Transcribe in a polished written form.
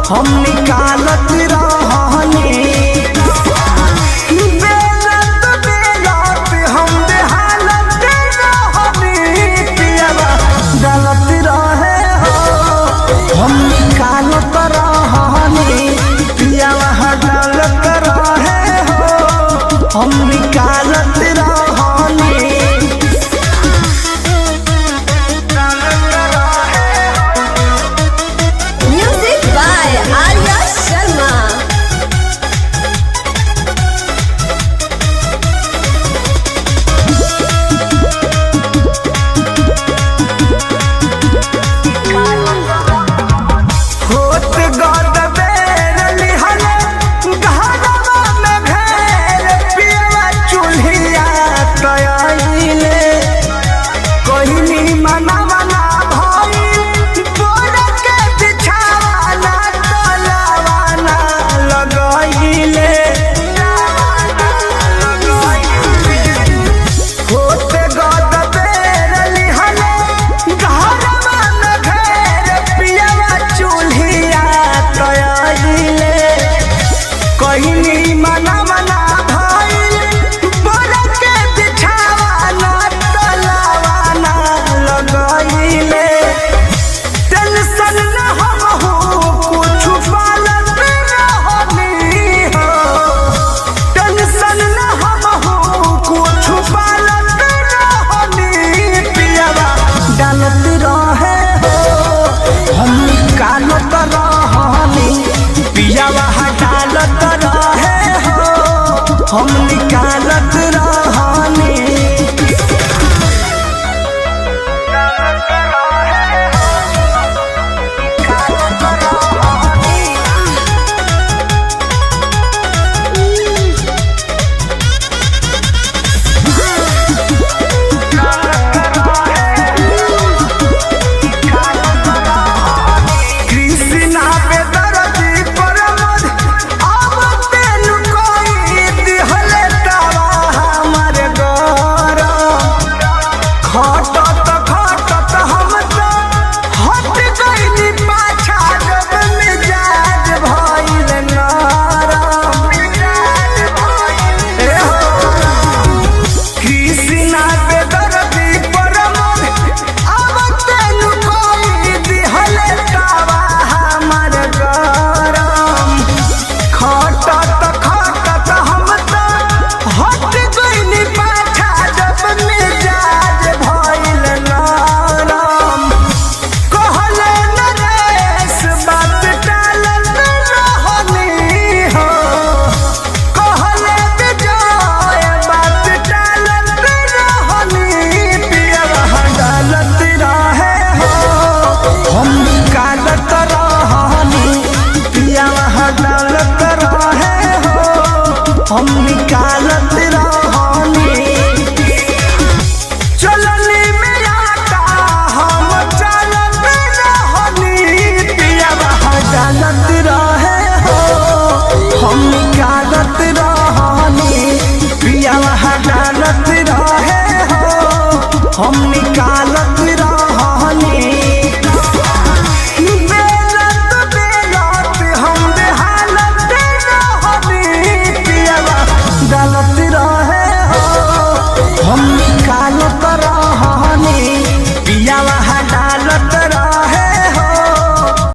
हम निकालत रहनी बेलत बेलत हम बेहालत रहनी पियावा गलत रहे हो हम निकालत रहनी पियावा गलत रहे हो हम निकालत रहनी। Music by Arya Sharma. होत गद बेर लिहले घरवा में घेर पियवा चूल्हिया तयाइले कोहिनी मनवा ना भइल बोर के बिछावा ना तलावा ना लगाइले होत गद बेर लिहले घरवा में घेर पियवा चूल्हिया तयाइले कोहिनी मनवा ना भइल बोर के बिछावा ना तलावा ना लगाइले टेंशन न हमहू कुछ पालत रहनी हो टेंशन न हमहू कुछ पालत रहनी पियवा डालत रहे हो हम निकालत रहनी पियवा डालत रहे हो हम निकालत रहनी। कृष्णा पे दर्दी परमद अब तेनु कोई दिहले तवा हमर घर खटत खटत हम तो हट गइनी पाछा जब मिजाज भइल नरम ए हो कृष्णा पे दर्दी परमद अब तेनु कोई दिहले तवा हमर गरम खटत खटत हम तो हट गइनी पाछा जब मिजाज भइल नरम कहले नरेश बात टालत रहनी हो कहले विजय बात टालत रहनी पियवा डालत रहे हो हम निकालत रहनी पियवा डालत रहे हो हम निकालत रहनी चलनी में आटा हम चलत रहनी पियवा डालत रहे हो हम निकालत रहनी पियवा डालत रहे हो हम